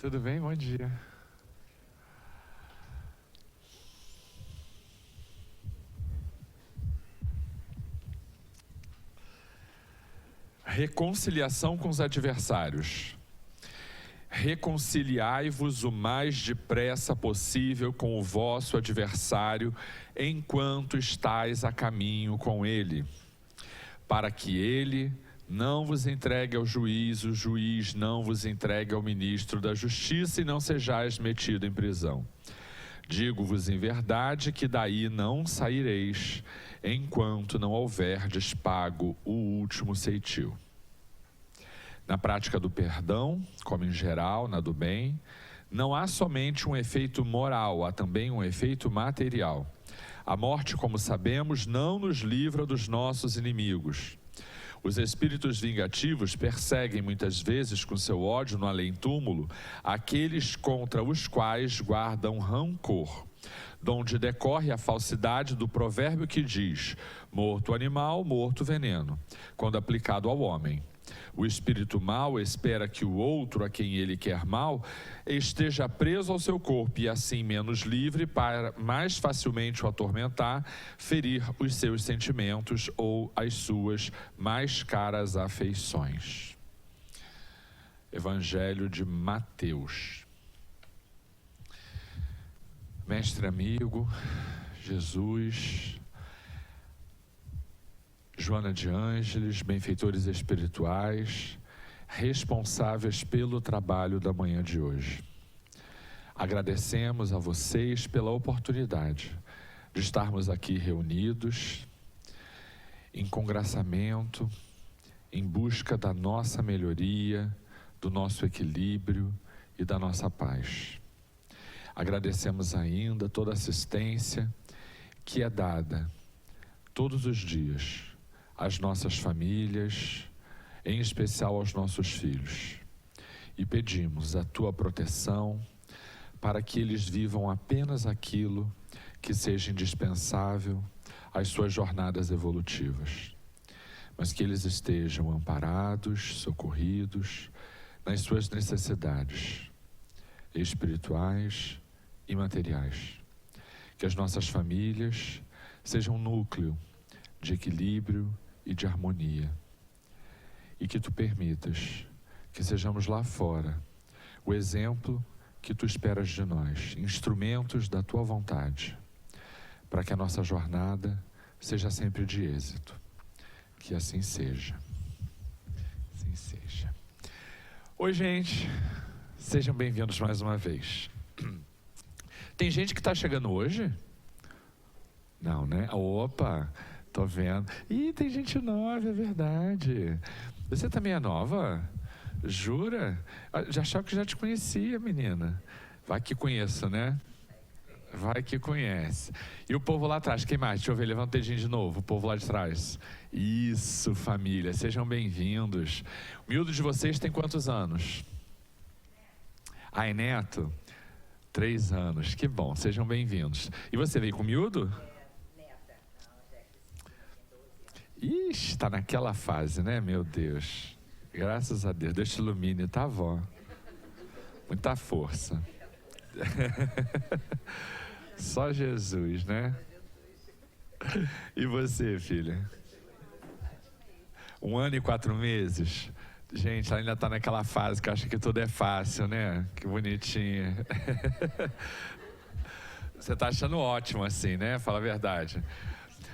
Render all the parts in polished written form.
Tudo bem? Bom dia. Reconciliação com os adversários. Reconciliai-vos o mais depressa possível com o vosso adversário, enquanto estais a caminho com ele, para que ele não vos entregue ao juiz, o juiz não vos entregue ao ministro da justiça e não sejais metido em prisão. Digo-vos em verdade que daí não saireis, enquanto não houverdes pago o último ceitil. Na prática do perdão, como em geral na do bem, não há somente um efeito moral, há também um efeito material. A morte, como sabemos, não nos livra dos nossos inimigos. Os espíritos vingativos perseguem muitas vezes com seu ódio no além-túmulo aqueles contra os quais guardam rancor, donde decorre a falsidade do provérbio que diz: morto animal, morto veneno, quando aplicado ao homem. O espírito mau espera que o outro, a quem ele quer mal, esteja preso ao seu corpo e assim menos livre para mais facilmente o atormentar, ferir os seus sentimentos ou as suas mais caras afeições. Evangelho de Mateus. Mestre amigo, Jesus, Joana de Ângeles, benfeitores espirituais, responsáveis pelo trabalho da manhã de hoje. Agradecemos a vocês pela oportunidade de estarmos aqui reunidos, em congraçamento, em busca da nossa melhoria, do nosso equilíbrio e da nossa paz. Agradecemos ainda toda a assistência que é dada todos os dias às nossas famílias, em especial aos nossos filhos. E pedimos a tua proteção para que eles vivam apenas aquilo que seja indispensável às suas jornadas evolutivas, mas que eles estejam amparados, socorridos nas suas necessidades espirituais e materiais. Que as nossas famílias sejam um núcleo de equilíbrio e de harmonia, e que tu permitas que sejamos lá fora o exemplo que tu esperas de nós, instrumentos da tua vontade, para que a nossa jornada seja sempre de êxito. Que assim seja. Assim seja. Oi, gente, sejam bem-vindos mais uma vez. Tem gente que está chegando hoje? Não, né? Opa! Tô vendo. Ih, tem gente nova, é verdade. Você também é nova? Jura? Já achava que já te conhecia, menina. Vai que conheço, né? Vai que conhece. E o povo lá atrás, quem mais? Deixa eu ver, levanta o dedinho de novo, o povo lá de trás. Isso, família, sejam bem-vindos. O miúdo de vocês tem quantos anos? Ai, neto? 3 anos, que bom, sejam bem-vindos. E você veio com o miúdo? Ixi, está naquela fase, né, meu Deus? Graças a Deus, Deus te ilumine, tá, vó? Muita força. Só Jesus, né? E você, filha? 1 ano e 4 meses? Gente, ela ainda está naquela fase que acha que tudo é fácil, né? Que bonitinha. Você está achando ótimo assim, né? Fala a verdade.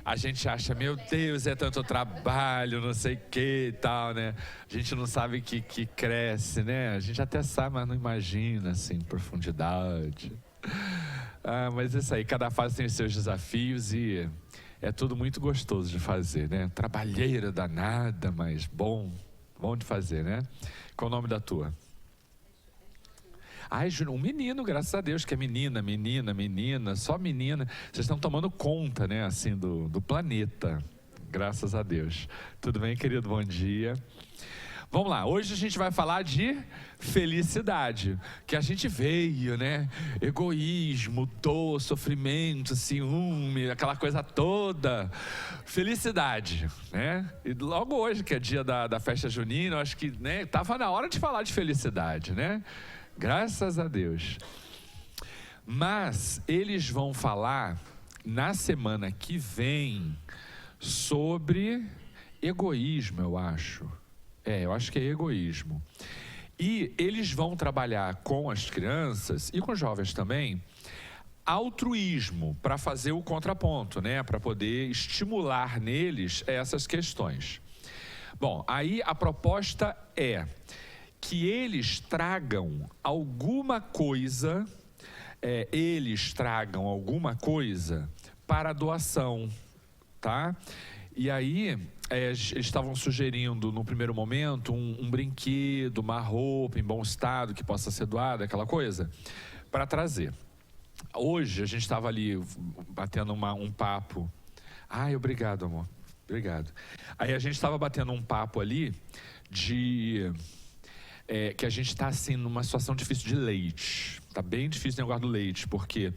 A gente acha, meu Deus, é tanto trabalho, não sei o que e tal, né? A gente não sabe que cresce, né? A gente até sabe, mas não imagina, assim, profundidade. Mas isso aí, cada fase tem os seus desafios e é tudo muito gostoso de fazer, né? Trabalheira danada, mas bom de fazer, né? Qual o nome da tua? Ai, um menino, graças a Deus, que é menina, só menina. Vocês estão tomando conta, né, assim, do planeta, graças a Deus. Tudo bem, querido? Bom dia. Vamos lá, hoje a gente vai falar de felicidade, que a gente veio, né, egoísmo, dor, sofrimento, ciúme, aquela coisa toda, felicidade, né, e logo hoje, que é dia da festa junina, eu acho que, né, tava na hora de falar de felicidade, né, Graças a Deus. Mas eles vão falar na semana que vem sobre egoísmo, eu acho. Eu acho que é egoísmo. E eles vão trabalhar com as crianças e com os jovens também altruísmo, para fazer o contraponto, né? Para poder estimular neles essas questões. Bom, aí a proposta é que eles tragam alguma coisa, para doação, tá? E aí, eles estavam sugerindo, no primeiro momento, um brinquedo, uma roupa em bom estado, que possa ser doada, aquela coisa, para trazer. Hoje, a gente estava ali, batendo um papo. Ai, obrigado, amor. Obrigado. Aí, a gente estava batendo um papo ali, que a gente está, assim, numa situação difícil de leite. Está bem difícil o negócio do leite, porque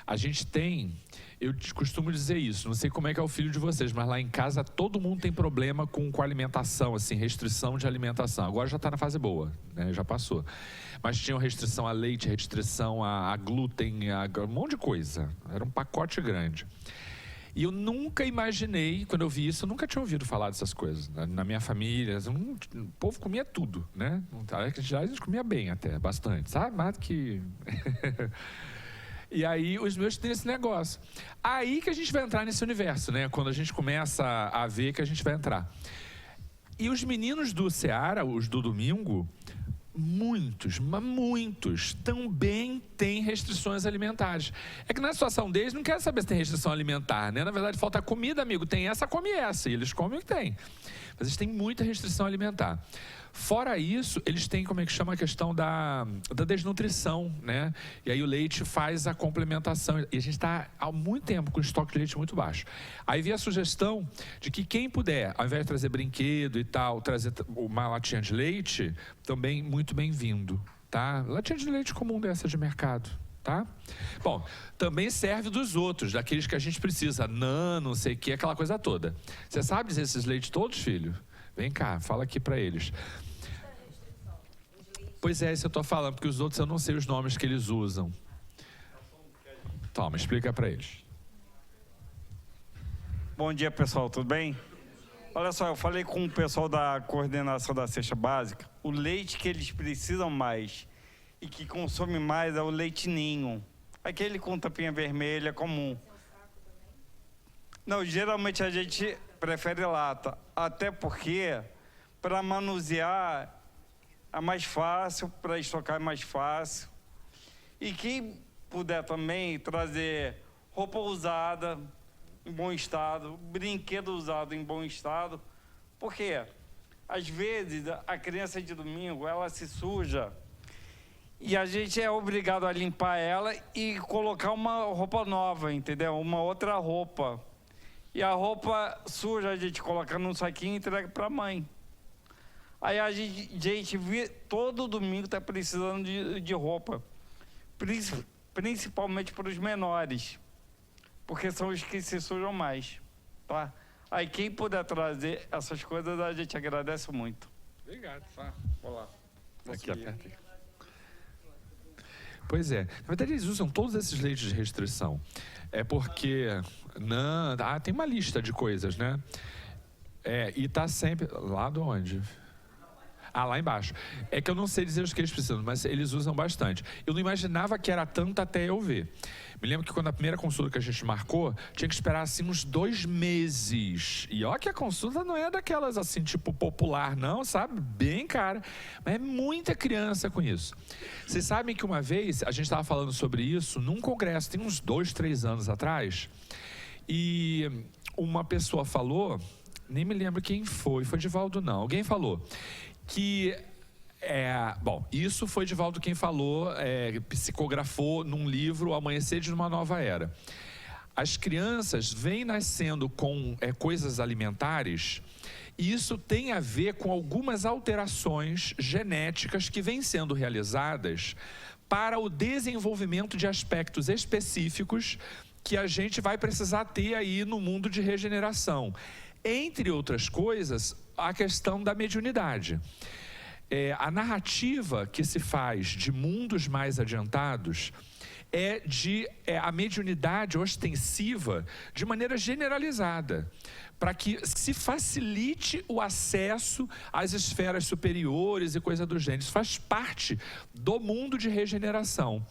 a gente tem... Eu costumo dizer isso, não sei como é que é o filho de vocês, mas lá em casa todo mundo tem problema com alimentação, assim, restrição de alimentação. Agora já está na fase boa, né? Já passou. Mas tinham restrição a leite, restrição a glúten, um monte de coisa. Era um pacote grande. E eu nunca imaginei, quando eu vi isso, eu nunca tinha ouvido falar dessas coisas. Na minha família, o povo comia tudo, né? A gente comia bem até, bastante, sabe? Mais do que... E aí os meus têm esse negócio. Aí que a gente vai entrar nesse universo, né? Quando a gente começa a ver que a gente vai entrar. E os meninos do Seara, os do domingo, muitos também têm restrições alimentares. É que na situação deles não quer saber se tem restrição alimentar, né? Na verdade falta comida, amigo, tem essa, come essa, e eles comem o que tem. Mas eles têm muita restrição alimentar. Fora isso, eles têm, como é que chama, a questão da desnutrição, né? E aí o leite faz a complementação. E a gente está há muito tempo com o estoque de leite muito baixo. Aí veio a sugestão de que quem puder, ao invés de trazer brinquedo e tal, trazer uma latinha de leite, também muito bem-vindo, tá? Latinha de leite comum dessa de mercado, tá? Bom, também serve dos outros, daqueles que a gente precisa, não sei o que, aquela coisa toda. Você sabe dizer esses leites todos, filho? Vem cá, fala aqui para eles. Pois é, isso eu estou falando, porque os outros eu não sei os nomes que eles usam. Toma, explica para eles. Bom dia, pessoal, tudo bem? Olha só, eu falei com o pessoal da coordenação da cesta básica. O leite que eles precisam mais e que consome mais é o leite ninho. Aquele com tampinha vermelha comum. Não, geralmente a gente prefere lata, até porque para manusear é mais fácil, para estocar é mais fácil. E quem puder também trazer roupa usada em bom estado, brinquedo usado em bom estado, porque às vezes a criança de domingo ela se suja e a gente é obrigado a limpar ela e colocar uma roupa nova, entendeu? Uma outra roupa. E a roupa suja a gente coloca num saquinho e entrega para a mãe. Aí a gente vê, todo domingo está precisando de roupa. Principalmente para os menores. Porque são os que se sujam mais. Tá? Aí quem puder trazer essas coisas, a gente agradece muito. Obrigado. Tá. Olá. Aqui, aperta. Pois é. Na verdade, eles usam todos esses leites de restrição. É porque... tem uma lista de coisas, né? E está sempre... Lá de onde? Lá embaixo. É que eu não sei dizer os que eles precisam, mas eles usam bastante. Eu não imaginava que era tanto até eu ver. Me lembro que quando a primeira consulta que a gente marcou, tinha que esperar assim uns 2 meses. E ó que a consulta não é daquelas assim, tipo popular não, sabe? Bem cara. Mas é muita criança com isso. Vocês sabem que uma vez, a gente estava falando sobre isso num congresso, tem uns 2, 3 anos atrás, e uma pessoa falou, nem me lembro quem foi Divaldo não, alguém falou que, isso foi Divaldo quem falou, psicografou num livro, O Amanhecer de uma Nova Era. As crianças vêm nascendo com coisas alimentares, e isso tem a ver com algumas alterações genéticas que vêm sendo realizadas para o desenvolvimento de aspectos específicos que a gente vai precisar ter aí no mundo de regeneração. Entre outras coisas, a questão da mediunidade. a narrativa que se faz de mundos mais adiantados é de a mediunidade ostensiva de maneira generalizada, para que se facilite o acesso às esferas superiores e coisa do gênero. Isso faz parte do mundo de regeneração.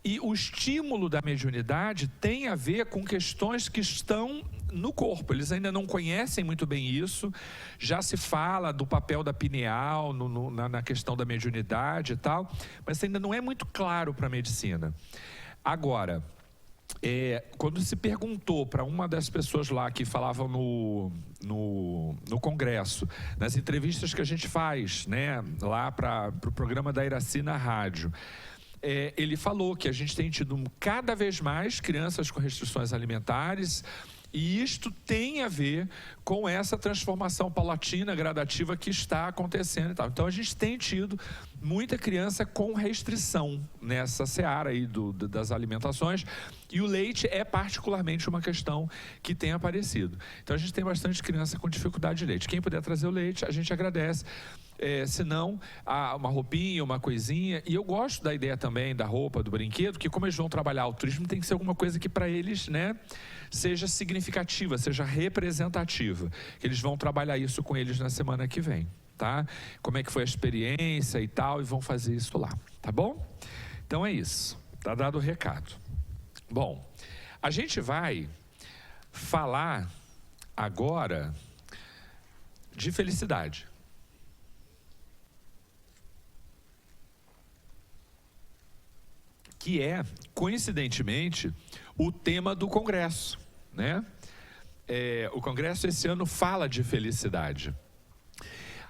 E o estímulo da mediunidade tem a ver com questões que estão no corpo. Eles ainda não conhecem muito bem isso. Já se fala do papel da pineal na questão da mediunidade e tal, mas ainda não é muito claro para a medicina. Agora, quando se perguntou para uma das pessoas lá que falavam no congresso, nas entrevistas que a gente faz, né, lá para o programa da Iraci na rádio, ele falou que a gente tem tido cada vez mais crianças com restrições alimentares, e isto tem a ver com essa transformação paulatina, gradativa que está acontecendo e tal. Então a gente tem tido muita criança com restrição nessa seara aí das alimentações, e o leite é particularmente uma questão que tem aparecido. Então a gente tem bastante criança com dificuldade de leite. Quem puder trazer o leite, a gente agradece. Se não, uma roupinha, uma coisinha. E eu gosto da ideia também da roupa, do brinquedo, que como eles vão trabalhar o turismo, tem que ser alguma coisa que para eles, né, seja significativa, seja representativa. Que eles vão trabalhar isso com eles na semana que vem, tá? Como é que foi a experiência e tal, e vão fazer isso lá, tá bom? Então é isso, tá dado o recado. Bom, a gente vai falar agora de felicidade. Que é, coincidentemente, o tema do Congresso, né? O Congresso esse ano fala de felicidade.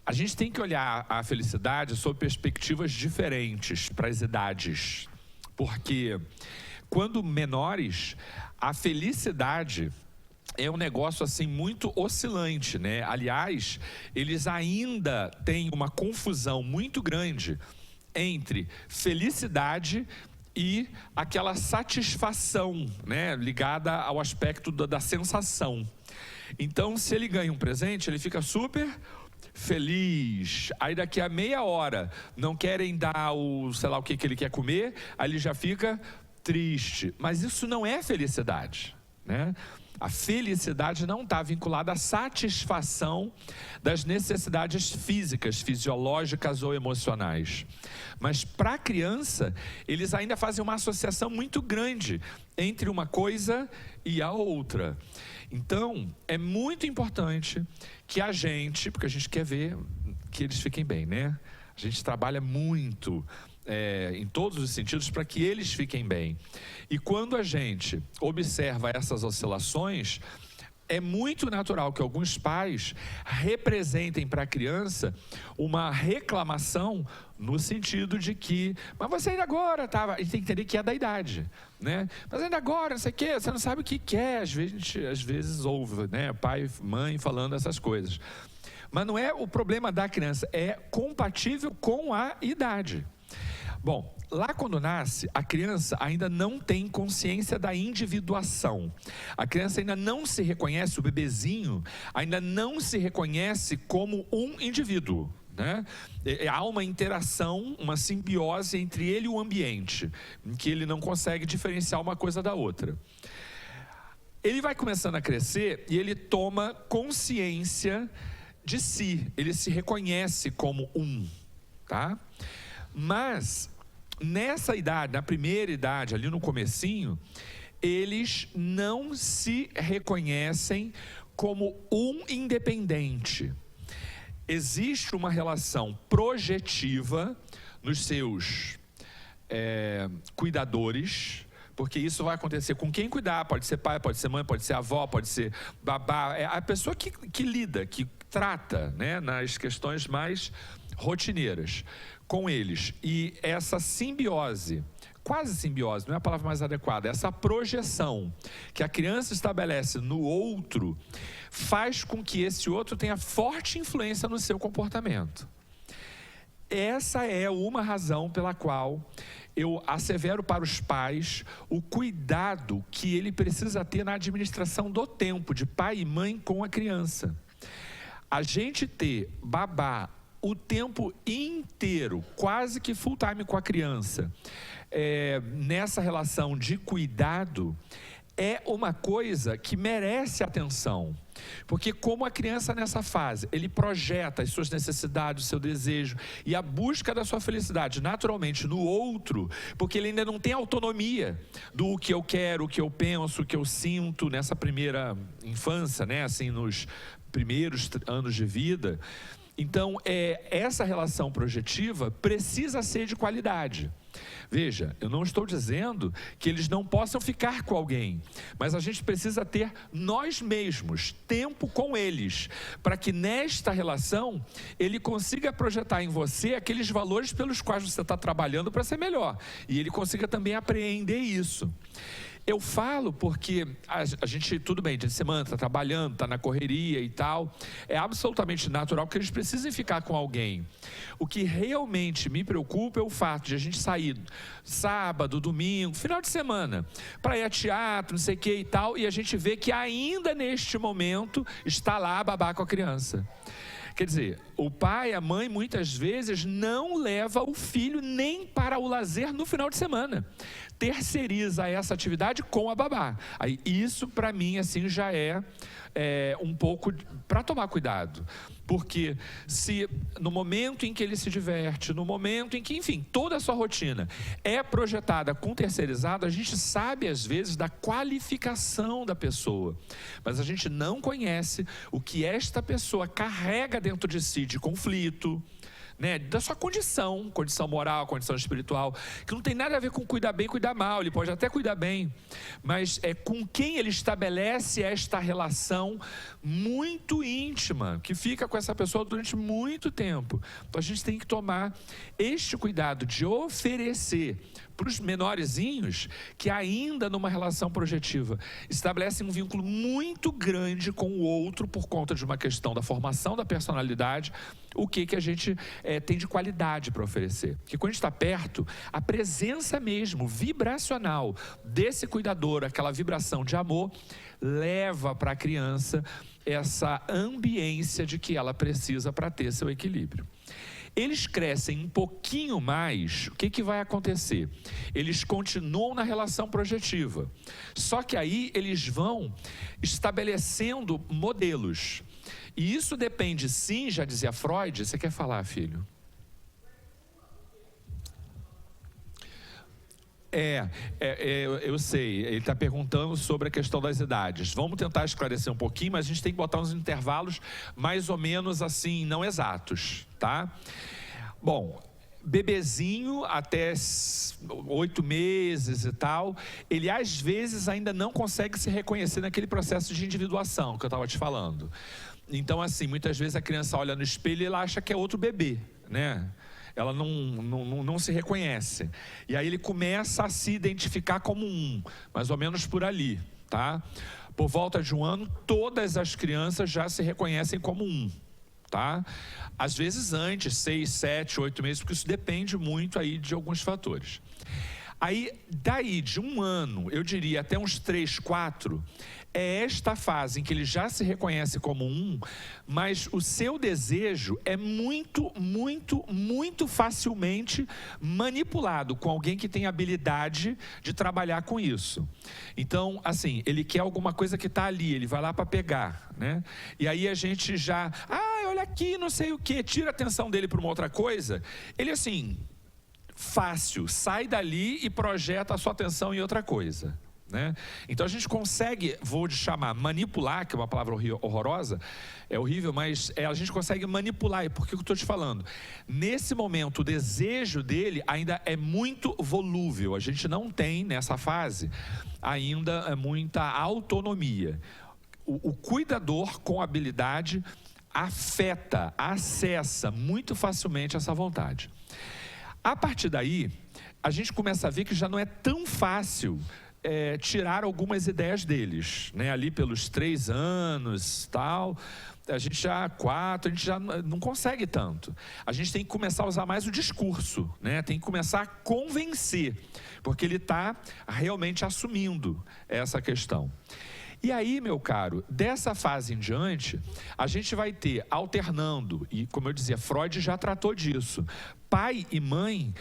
A gente tem que olhar a felicidade sob perspectivas diferentes para as idades, porque quando menores, a felicidade é um negócio assim muito oscilante, né? Aliás, eles ainda têm uma confusão muito grande entre felicidade e aquela satisfação, né, ligada ao aspecto da sensação. Então, se ele ganha um presente, ele fica super feliz. Aí daqui a meia hora não querem dar o, sei lá o que ele quer comer, aí ele já fica triste. Mas isso não é felicidade, né? A felicidade não está vinculada à satisfação das necessidades físicas, fisiológicas ou emocionais. Mas para a criança, eles ainda fazem uma associação muito grande entre uma coisa e a outra. Então, é muito importante que a gente, porque a gente quer ver que eles fiquem bem, né? A gente trabalha muito em todos os sentidos para que eles fiquem bem. E quando a gente observa essas oscilações, é muito natural que alguns pais representem para a criança uma reclamação no sentido de que, mas você ainda agora estava, a gente tem que entender que é da idade, né? Mas ainda agora, não sei o quê, você não sabe o que quer. Às vezes ouve, né, pai, mãe falando essas coisas. Mas não é o problema da criança, é compatível com a idade. Bom, lá quando nasce, a criança ainda não tem consciência da individuação. A criança ainda não se reconhece, o bebezinho ainda não se reconhece como um indivíduo, né? Há uma interação, uma simbiose entre ele e o ambiente, em que ele não consegue diferenciar uma coisa da outra. Ele vai começando a crescer e ele toma consciência de si, ele se reconhece como um, tá? Mas nessa idade, na primeira idade, ali no comecinho, eles não se reconhecem como um independente. Existe uma relação projetiva nos seus cuidadores, porque isso vai acontecer com quem cuidar, pode ser pai, pode ser mãe, pode ser avó, pode ser babá, é a pessoa que lida, que trata, né, nas questões mais rotineiras com eles. E essa simbiose, quase simbiose, não é a palavra mais adequada, essa projeção que a criança estabelece no outro, faz com que esse outro tenha forte influência no seu comportamento. Essa é uma razão pela qual eu assevero para os pais o cuidado que ele precisa ter na administração do tempo de pai e mãe com a criança. A gente ter babá o tempo inteiro, quase que full time com a criança, nessa relação de cuidado, é uma coisa que merece atenção. Porque como a criança nessa fase, ele projeta as suas necessidades, o seu desejo e a busca da sua felicidade naturalmente no outro, porque ele ainda não tem autonomia do que eu quero, o que eu penso, o que eu sinto nessa primeira infância, né? Assim, nos primeiros anos de vida. Então, essa relação projetiva precisa ser de qualidade. Veja, eu não estou dizendo que eles não possam ficar com alguém, mas a gente precisa ter nós mesmos tempo com eles, para que nesta relação ele consiga projetar em você aqueles valores pelos quais você está trabalhando para ser melhor, e ele consiga também apreender isso. Eu falo porque a gente, tudo bem, dia de semana está trabalhando, está na correria e tal. É absolutamente natural que eles precisem ficar com alguém. O que realmente me preocupa é o fato de a gente sair sábado, domingo, final de semana, para ir a teatro, não sei o que e tal, e a gente vê que ainda neste momento está lá a babá com a criança. Quer dizer, o pai, a mãe, muitas vezes não leva o filho nem para o lazer no final de semana. Terceiriza essa atividade com a babá. Aí, isso, para mim, assim, já é um pouco para tomar cuidado. Porque se no momento em que ele se diverte, no momento em que, enfim, toda a sua rotina é projetada com terceirizado, a gente sabe, às vezes, da qualificação da pessoa. Mas a gente não conhece o que esta pessoa carrega dentro de si de conflito, né, da sua condição moral, condição espiritual, que não tem nada a ver com cuidar bem, cuidar mal. Ele pode até cuidar bem, mas é com quem ele estabelece esta relação muito íntima, que fica com essa pessoa durante muito tempo. Então a gente tem que tomar este cuidado de oferecer para os menorzinhos que ainda numa relação projetiva estabelecem um vínculo muito grande com o outro por conta de uma questão da formação da personalidade, o que a gente tem de qualidade para oferecer. Porque quando a gente está perto, a presença mesmo vibracional desse cuidador, aquela vibração de amor, leva para a criança essa ambiência de que ela precisa para ter seu equilíbrio. Eles crescem um pouquinho mais, o que vai acontecer? Eles continuam na relação projetiva, só que aí eles vão estabelecendo modelos. E isso depende, sim, já dizia Freud. Você quer falar, filho? Eu sei, ele está perguntando sobre a questão das idades. Vamos tentar esclarecer um pouquinho, mas a gente tem que botar uns intervalos mais ou menos assim, não exatos, tá? Bom, bebezinho até 8 meses e tal, ele às vezes ainda não consegue se reconhecer naquele processo de individuação que eu estava te falando. Então, assim, muitas vezes a criança olha no espelho e ela acha que é outro bebê, né? Ela não se reconhece. E aí ele começa a se identificar como mais ou menos por ali, tá? Por volta de 1 ano, todas as crianças já se reconhecem como tá? Às vezes antes, 6, 7, 8 meses, porque isso depende muito aí de alguns fatores. Aí, daí de 1 ano, eu diria até uns 3, 4, é esta fase em que ele já se reconhece como mas o seu desejo é muito, muito, muito facilmente manipulado com alguém que tem habilidade de trabalhar com isso. Então, assim, ele quer alguma coisa que está ali, ele vai lá para pegar, né? E aí a gente já, olha aqui, não sei o que, tira a atenção dele para uma outra coisa. Ele, assim, fácil, sai dali e projeta a sua atenção em outra coisa, né? Então a gente consegue, vou chamar manipular, que é uma palavra horrorosa, é horrível, mas a gente consegue manipular. E por que eu estou te falando? Nesse momento o desejo dele ainda é muito volúvel. A gente não tem nessa fase ainda muita autonomia. O cuidador com habilidade afeta, acessa muito facilmente essa vontade. A partir daí, a gente começa a ver que já não é tão fácil tirar algumas ideias deles, né? Ali pelos 3 anos, tal, a gente já 4, a gente já não consegue tanto. A gente tem que começar a usar mais o discurso, né? Tem que começar a convencer, porque ele está realmente assumindo essa questão. E aí, meu caro, dessa fase em diante, a gente vai ter alternando, e como eu dizia, Freud já tratou disso, pai e mãe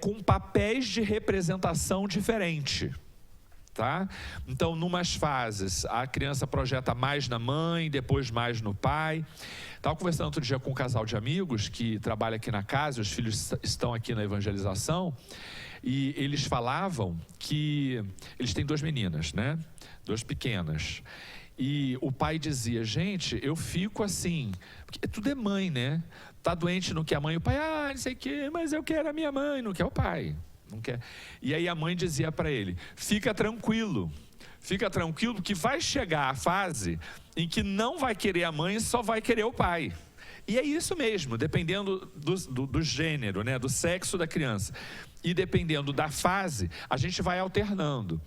com papéis de representação diferente. Tá? Então, numas fases, a criança projeta mais na mãe, depois mais no pai. Estava conversando outro dia com um casal de amigos que trabalha aqui na casa, os filhos estão aqui na evangelização, e eles falavam que eles têm 2 meninas, né? 2 pequenas. E o pai dizia, gente, eu fico assim, porque tudo é mãe, né? Tá doente, não quer a mãe, o pai, não sei o quê, mas eu quero a minha mãe, não quer o pai. Não quer. E aí a mãe dizia para ele, fica tranquilo que vai chegar a fase em que não vai querer a mãe, só vai querer o pai. E é isso mesmo, dependendo do gênero, né, do sexo da criança, e dependendo da fase, a gente vai alternando.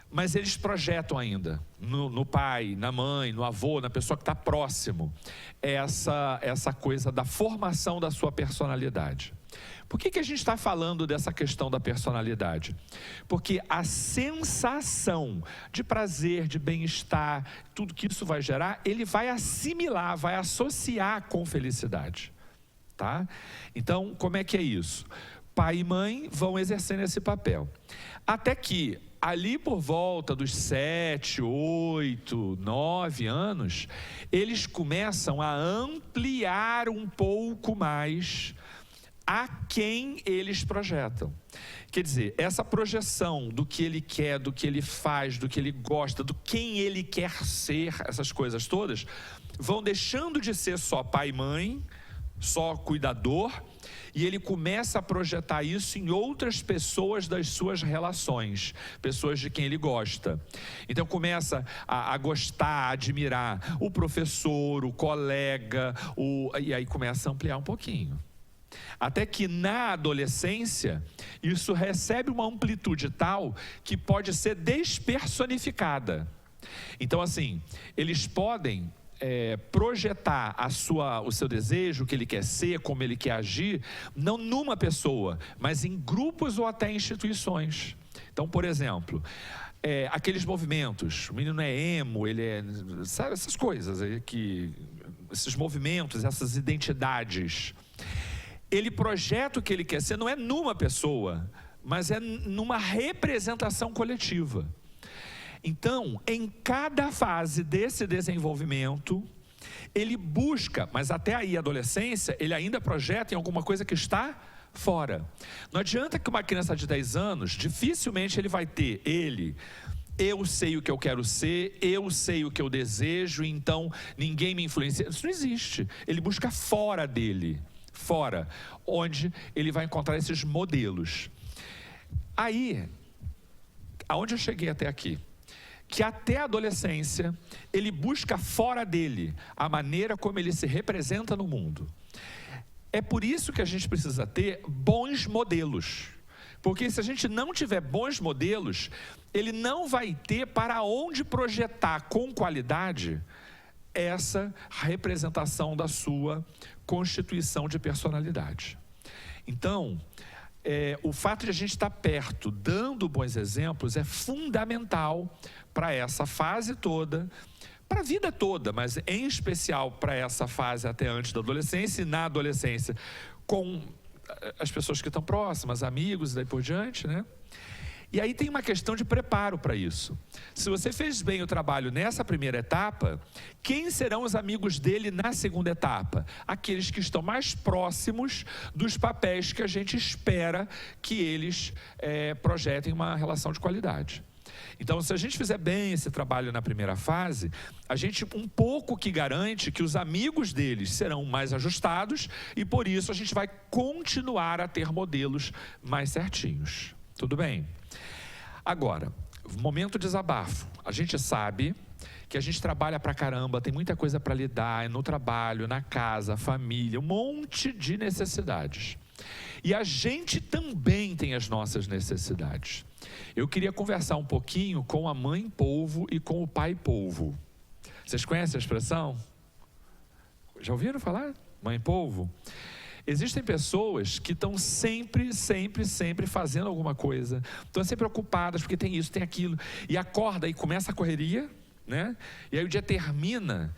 Mas eles projetam ainda, no pai, na mãe, no avô, na pessoa que está próximo, essa coisa da formação da sua personalidade. Por que a gente está falando dessa questão da personalidade? Porque a sensação de prazer, de bem-estar, tudo que isso vai gerar, ele vai assimilar, vai associar com felicidade, tá? Então, como é que é isso? Pai e mãe vão exercendo esse papel. Até que, ali por volta dos 7, 8, 9 anos, eles começam a ampliar um pouco mais a quem eles projetam. Quer dizer, essa projeção do que ele quer, do que ele faz, do que ele gosta, do quem ele quer ser, essas coisas todas, vão deixando de ser só pai e mãe, só cuidador, e ele começa a projetar isso em outras pessoas das suas relações, pessoas de quem ele gosta. Então começa a gostar, a admirar o professor, o colega, e aí começa a ampliar um pouquinho. Até que na adolescência, isso recebe uma amplitude tal que pode ser despersonificada. Então assim, eles podem projetar o seu desejo, o que ele quer ser, como ele quer agir, não numa pessoa, mas em grupos ou até instituições. Então, por exemplo, aqueles movimentos, o menino é emo, ele é, sabe, essas coisas, esses movimentos, essas identidades, ele projeta o que ele quer ser, não é numa pessoa, mas é numa representação coletiva. Então, em cada fase desse desenvolvimento, ele busca, mas até aí a adolescência, ele ainda projeta em alguma coisa que está fora. Não adianta que uma criança de 10 anos, dificilmente ele vai ter, eu sei o que eu quero ser, eu sei o que eu desejo, então ninguém me influencia. Isso não existe. Ele busca fora dele, fora, onde ele vai encontrar esses modelos. Aí, aonde eu cheguei até aqui? Que até a adolescência, ele busca fora dele a maneira como ele se representa no mundo. É por isso que a gente precisa ter bons modelos. Porque se a gente não tiver bons modelos, ele não vai ter para onde projetar com qualidade essa representação da sua constituição de personalidade. Então, o fato de a gente estar perto, dando bons exemplos, é fundamental para essa fase toda, para a vida toda, mas em especial para essa fase até antes da adolescência e na adolescência, com as pessoas que estão próximas, amigos e daí por diante, né? E aí tem uma questão de preparo para isso. Se você fez bem o trabalho nessa primeira etapa, quem serão os amigos dele na segunda etapa? Aqueles que estão mais próximos dos papéis que a gente espera que eles projetem uma relação de qualidade. Então, se a gente fizer bem esse trabalho na primeira fase, a gente um pouco que garante que os amigos deles serão mais ajustados e por isso a gente vai continuar a ter modelos mais certinhos. Tudo bem? Agora, momento desabafo. A gente sabe que a gente trabalha pra caramba, tem muita coisa para lidar no trabalho, na casa, família, um monte de necessidades. E a gente também tem as nossas necessidades. Eu queria conversar um pouquinho com a mãe polvo e com o pai polvo. Vocês conhecem a expressão? Já ouviram falar? Mãe polvo? Existem pessoas que estão sempre fazendo alguma coisa, estão sempre ocupadas, porque tem isso, tem aquilo, e acorda e começa a correria, né? E aí o dia termina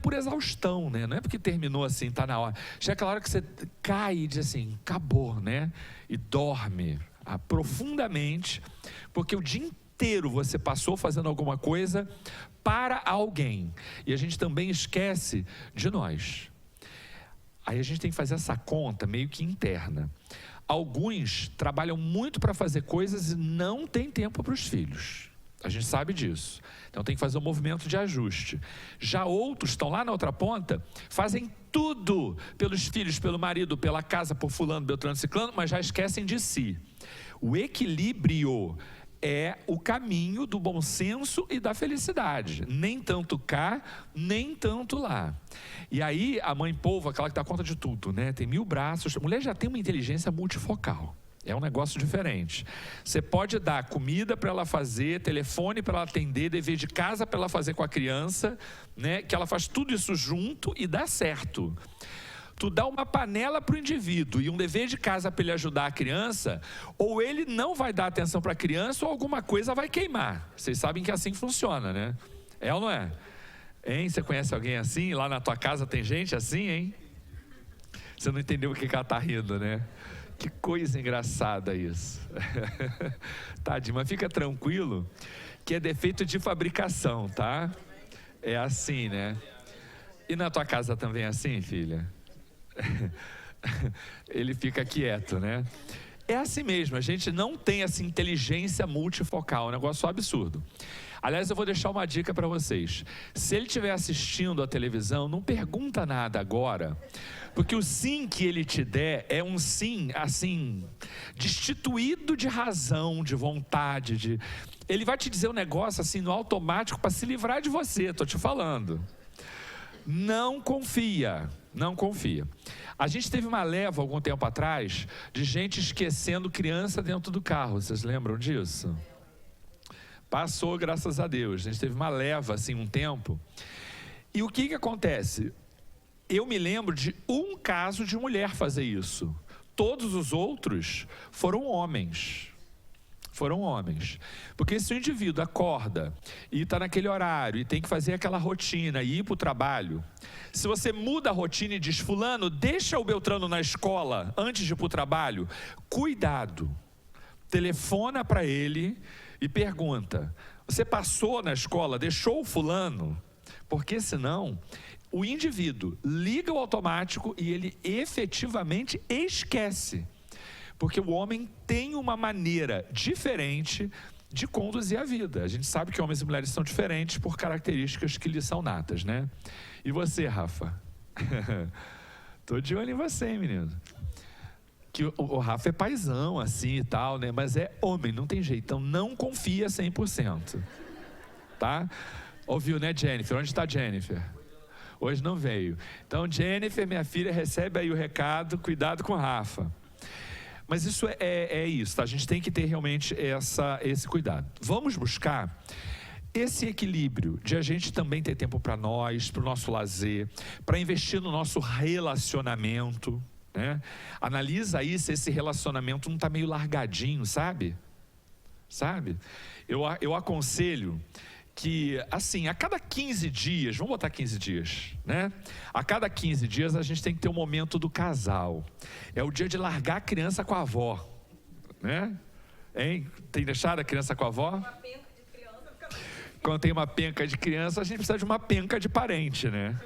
por exaustão, né? Não é porque terminou assim, está na hora. Chega aquela hora que você cai e diz assim, acabou, né? E dorme profundamente, porque o dia inteiro você passou fazendo alguma coisa para alguém, e a gente também esquece de nós. Aí a gente tem que fazer essa conta meio que interna. Alguns trabalham muito para fazer coisas e não tem tempo para os filhos. A gente sabe disso. Então tem que fazer um movimento de ajuste. Já outros estão lá na outra ponta, fazem tudo pelos filhos, pelo marido, pela casa, por fulano, beltrano, ciclano, mas já esquecem de si. O equilíbrio é o caminho do bom senso e da felicidade. Nem tanto cá, nem tanto lá. E aí a mãe polvo, aquela que dá conta de tudo, né? Tem 1000 braços. A mulher já tem uma inteligência multifocal. É um negócio diferente. Você pode dar comida para ela fazer, telefone para ela atender, dever de casa para ela fazer com a criança, né? Que ela faz tudo isso junto e dá certo. Tu dá uma panela para o indivíduo e um dever de casa para ele ajudar a criança, ou ele não vai dar atenção para a criança ou alguma coisa vai queimar. Vocês sabem que assim funciona, né? É ou não é? Hein? Você conhece alguém assim? Lá na tua casa tem gente assim, hein? Você não entendeu o que ela está rindo, né? Que coisa engraçada isso. Tadinho, mas fica tranquilo que é defeito de fabricação, tá? É assim, né? E na tua casa também é assim, filha? Ele fica quieto, né? É assim mesmo, a gente não tem essa inteligência multifocal, é um negócio absurdo. Aliás, eu vou deixar uma dica para vocês. Se ele estiver assistindo a televisão, não pergunta nada agora, porque o sim que ele te der é um sim, assim, destituído de razão, de vontade, ele vai te dizer um negócio assim no automático para se livrar de você, estou te falando. Não confia. Não confia. A gente teve uma leva algum tempo atrás de gente esquecendo criança dentro do carro. Vocês lembram disso? Passou, graças a Deus. A gente teve uma leva assim um tempo. E o que acontece? Eu me lembro de um caso de mulher fazer isso. Todos os outros foram homens. Foram homens. Porque se o indivíduo acorda e está naquele horário e tem que fazer aquela rotina e ir para o trabalho, se você muda a rotina e diz, fulano, deixa o Beltrano na escola antes de ir para o trabalho, cuidado. Telefona para ele e pergunta, você passou na escola, deixou o fulano? Porque senão o indivíduo liga o automático e ele efetivamente esquece. Porque o homem tem uma maneira diferente de conduzir a vida. A gente sabe que homens e mulheres são diferentes por características que lhes são natas, né? E você, Rafa? Tô de olho em você, hein, menino? Que o Rafa é paizão, assim e tal, né? Mas é homem, não tem jeito. Então não confia 100%. Tá? Ouviu, né, Jennifer? Onde está Jennifer? Hoje não veio. Então, Jennifer, minha filha, recebe aí o recado, cuidado com o Rafa. Mas isso é isso, tá? A gente tem que ter realmente esse cuidado. Vamos buscar esse equilíbrio de a gente também ter tempo para nós, para o nosso lazer, para investir no nosso relacionamento, né? Analisa aí se esse relacionamento não está meio largadinho, sabe? Eu aconselho que, assim, a cada 15 dias, vamos botar 15 dias, né? A cada 15 dias a gente tem que ter um momento do casal. É o dia de largar a criança com a avó, né? Hein? Tem deixado a criança com a avó? Uma penca de criança. Quando tem uma penca de criança, a gente precisa de uma penca de parente, né?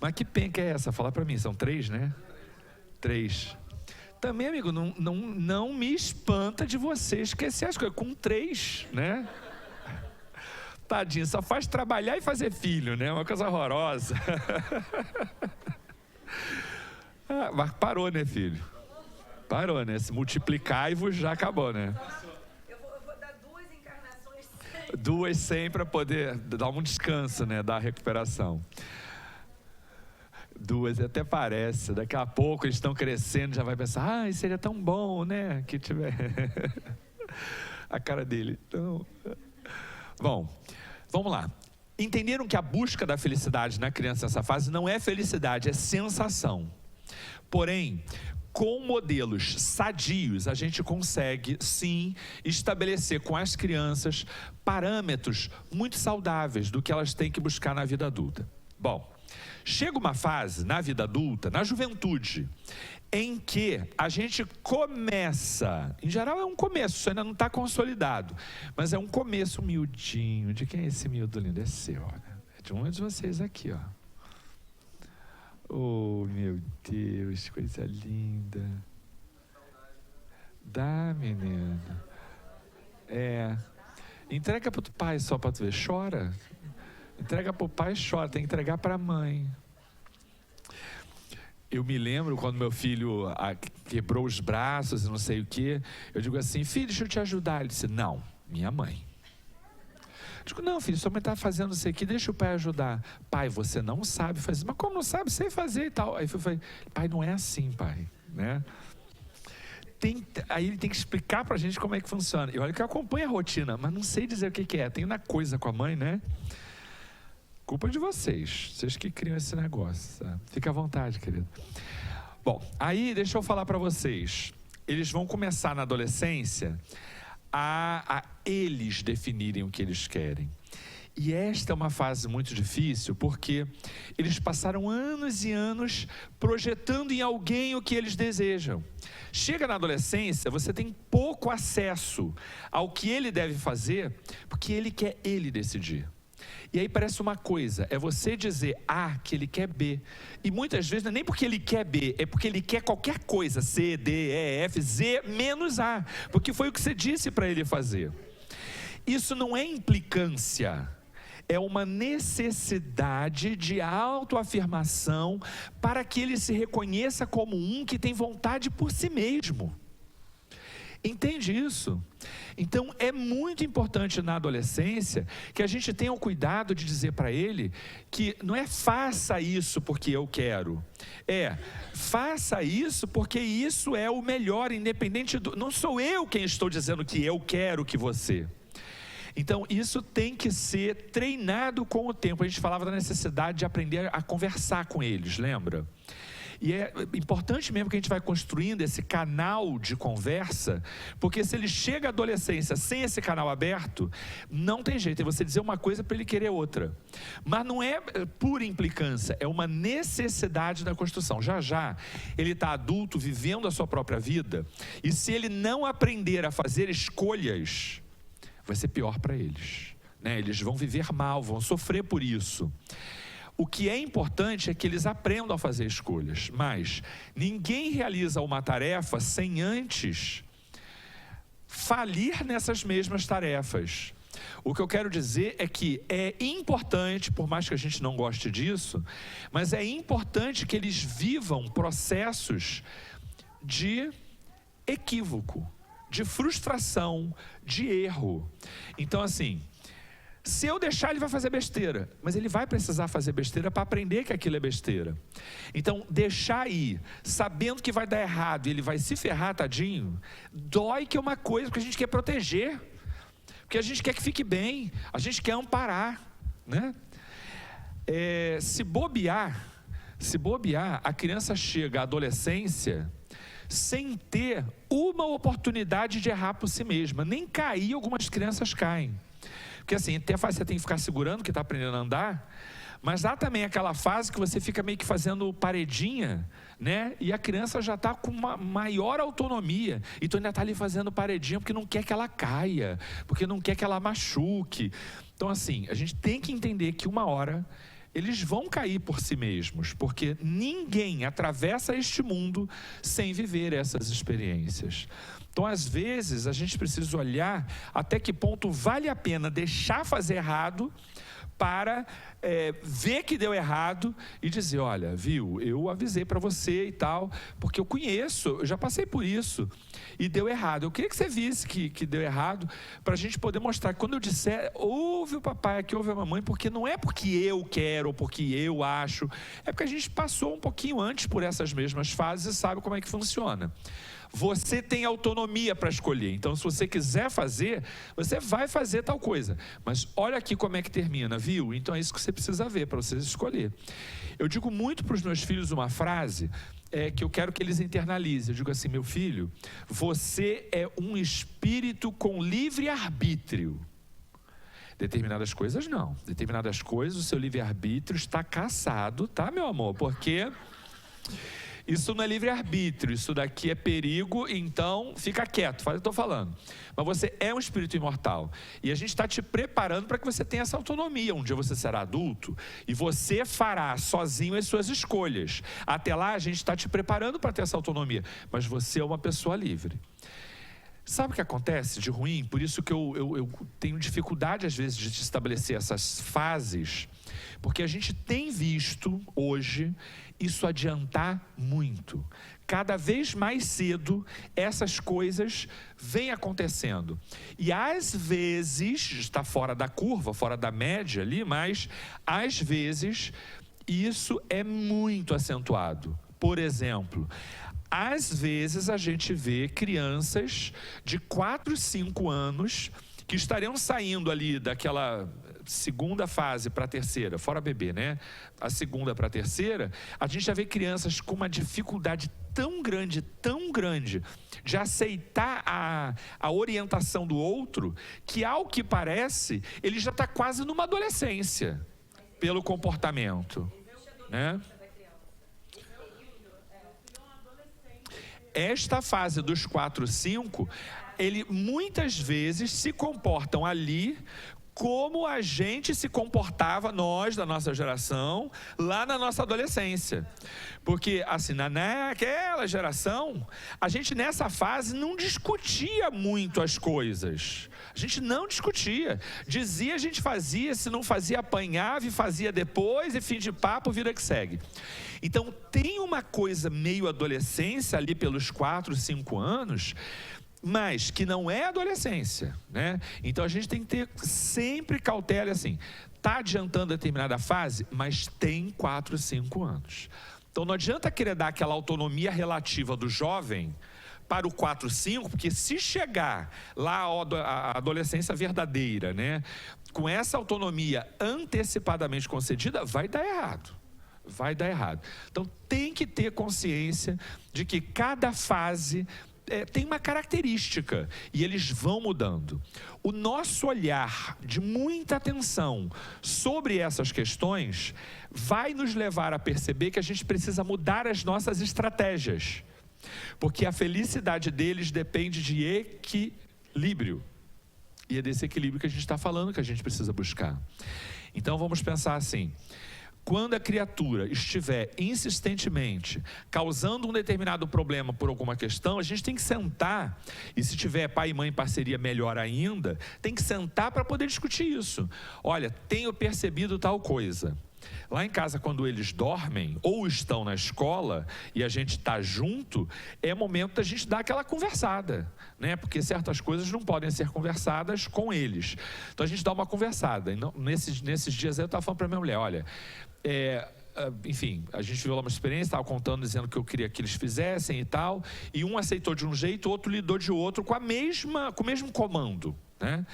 Mas que penca é essa? Fala pra mim, são 3, né? 3. Também, amigo, não me espanta de você esquecer as coisas. Com 3, né? Tadinho, só faz trabalhar e fazer filho, né? Uma coisa horrorosa. Mas parou, né, filho? Parou, né? Se multiplicar-vos já acabou, né? Eu vou dar 2 encarnações sem. 2 sem para poder dar um descanso, né? Dar recuperação. 2 até parece, daqui a pouco eles estão crescendo, já vai pensar, seria tão bom, né, que tiver a cara dele. Então, bom, vamos lá. entenderam que a busca da felicidade na criança nessa fase não é felicidade, é sensação. Porém, com modelos sadios, a gente consegue, sim, estabelecer com as crianças parâmetros muito saudáveis do que elas têm que buscar na vida adulta. Bom, chega uma fase na vida adulta, na juventude, em que a gente começa, em geral é um começo, isso ainda não está consolidado, mas é um começo miudinho. De quem é esse miúdo lindo? É seu, olha. É de um de vocês aqui, ó. Oh, meu Deus, coisa linda. Dá, menina. Entrega para o pai só para tu ver, chora. Entrega para o pai e chora, tem que entregar para a mãe. Eu me lembro quando meu filho quebrou os braços e não sei o quê. Eu digo assim, filho, deixa eu te ajudar. Ele disse, não, minha mãe. Eu digo, não, filho, sua mãe está fazendo isso aqui, deixa o pai ajudar. Pai, você não sabe fazer. Mas como não sabe? Sei fazer e tal. Aí eu falei, pai, não é assim, pai, né? Aí ele tem que explicar pra gente como é que funciona. E olha que eu acompanho a rotina, mas não sei dizer o que é. Tem na coisa com a mãe, né? Culpa de vocês que criam esse negócio. Tá? Fica à vontade, querido. Bom, aí deixa eu falar para vocês. Eles vão começar na adolescência a eles definirem o que eles querem. E esta é uma fase muito difícil, porque eles passaram anos e anos projetando em alguém o que eles desejam. Chega na adolescência, você tem pouco acesso ao que ele deve fazer, porque ele quer ele decidir. E aí parece uma coisa, é você dizer A que ele quer B. E muitas vezes não é nem porque ele quer B, é porque ele quer qualquer coisa, C, D, E, F, Z, menos A. Porque foi o que você disse para ele fazer. Isso não é implicância, é uma necessidade de autoafirmação para que ele se reconheça como um que tem vontade por si mesmo. Entende isso? Então é muito importante na adolescência que a gente tenha o cuidado de dizer para ele que não é faça isso porque eu quero, faça isso porque isso é o melhor, independente do... Não sou eu quem estou dizendo que eu quero que você... Então isso tem que ser treinado com o tempo. A gente falava da necessidade de aprender a conversar com eles, lembra? E é importante mesmo que a gente vai construindo esse canal de conversa, porque se ele chega à adolescência sem esse canal aberto, não tem jeito, é você dizer uma coisa para ele querer outra. Mas não é pura implicância, é uma necessidade da construção. Já já, ele está adulto, vivendo a sua própria vida, e se ele não aprender a fazer escolhas, vai ser pior para eles, né? Eles vão viver mal, vão sofrer por isso. O que é importante é que eles aprendam a fazer escolhas, mas ninguém realiza uma tarefa sem antes falir nessas mesmas tarefas. O que eu quero dizer é que é importante, por mais que a gente não goste disso, mas é importante que eles vivam processos de equívoco, de frustração, de erro. Então assim, se eu deixar, ele vai fazer besteira, mas ele vai precisar fazer besteira para aprender que aquilo é besteira. Então, deixar ir, sabendo que vai dar errado e ele vai se ferrar, tadinho, dói, que é uma coisa, porque a gente quer proteger, porque a gente quer que fique bem, a gente quer amparar, né? Se bobear, a criança chega à adolescência sem ter uma oportunidade de errar por si mesma, nem cair, algumas crianças caem. Porque assim, até a fase você tem que ficar segurando que está aprendendo a andar, mas há também aquela fase que você fica meio que fazendo paredinha, né? E a criança já está com uma maior autonomia, então ainda está ali fazendo paredinha porque não quer que ela caia, porque não quer que ela machuque. Então assim, a gente tem que entender que uma hora eles vão cair por si mesmos, porque ninguém atravessa este mundo sem viver essas experiências. Então, às vezes, a gente precisa olhar até que ponto vale a pena deixar fazer errado para ver que deu errado e dizer, olha, viu, eu avisei para você e tal, porque eu conheço, eu já passei por isso e deu errado. Eu queria que você visse que deu errado, para a gente poder mostrar que quando eu disser, ouve o papai aqui, ouve a mamãe, porque não é porque eu quero ou porque eu acho, é porque a gente passou um pouquinho antes por essas mesmas fases e sabe como é que funciona. Você tem autonomia para escolher. Então, se você quiser fazer, você vai fazer tal coisa. Mas olha aqui como é que termina, viu? Então é isso que você precisa ver para você escolher. Eu digo muito para os meus filhos uma frase que eu quero que eles internalizem. Eu digo assim: meu filho, você é um espírito com livre arbítrio. Determinadas coisas não. Determinadas coisas, o seu livre-arbítrio está caçado, tá, meu amor? Porque isso não é livre-arbítrio, isso daqui é perigo, então fica quieto, faz o que eu estou falando. Mas você é um espírito imortal. E a gente está te preparando para que você tenha essa autonomia. Um dia você será adulto e você fará sozinho as suas escolhas. Até lá, a gente está te preparando para ter essa autonomia. Mas você é uma pessoa livre. Sabe o que acontece de ruim? Por isso que eu tenho dificuldade às vezes de estabelecer essas fases, porque a gente tem visto hoje isso adiantar muito. Cada vez mais cedo essas coisas vêm acontecendo. E às vezes, está fora da curva, fora da média ali, mas às vezes isso é muito acentuado. Por exemplo, às vezes a gente vê crianças de 4, 5 anos que estariam saindo ali daquela segunda fase para a terceira, fora bebê, né? A segunda para a terceira, a gente já vê crianças com uma dificuldade tão grande de aceitar a orientação do outro, que ao que parece, ele já está quase numa adolescência, pelo comportamento, né? Esta fase dos 4, 5, ele muitas vezes se comportam ali como a gente se comportava, nós da nossa geração, lá na nossa adolescência. Porque assim, naquela geração, a gente nessa fase não discutia muito as coisas. A gente não discutia. Dizia, a gente fazia, se não fazia, apanhava e fazia depois, e fim de papo, vida que segue. Então tem uma coisa meio adolescência ali pelos 4, 5 anos, mas que não é adolescência, né? Então a gente tem que ter sempre cautela, assim, está adiantando determinada fase, mas tem 4, 5 anos. Então não adianta querer dar aquela autonomia relativa do jovem para o 4, 5, porque se chegar lá a adolescência verdadeira, né, com essa autonomia antecipadamente concedida, vai dar errado. Vai dar errado. Então tem que ter consciência de que cada fase tem uma característica e eles vão mudando. O nosso olhar de muita atenção sobre essas questões vai nos levar a perceber que a gente precisa mudar as nossas estratégias, porque a felicidade deles depende de equilíbrio, e é desse equilíbrio que a gente está falando que a gente precisa buscar. Então vamos pensar assim: quando a criatura estiver insistentemente causando um determinado problema por alguma questão, a gente tem que sentar, e se tiver pai e mãe em parceria, melhor ainda, tem que sentar para poder discutir isso. Olha, tenho percebido tal coisa. Lá em casa, quando eles dormem ou estão na escola e a gente está junto, é momento da gente dar aquela conversada, né? Porque certas coisas não podem ser conversadas com eles. Então a gente dá uma conversada. E nesses dias eu estava falando para minha mulher: olha, enfim, a gente viu lá uma experiência, estava contando, dizendo que eu queria que eles fizessem e tal, e um aceitou de um jeito, o outro lidou de outro com o mesmo comando, né?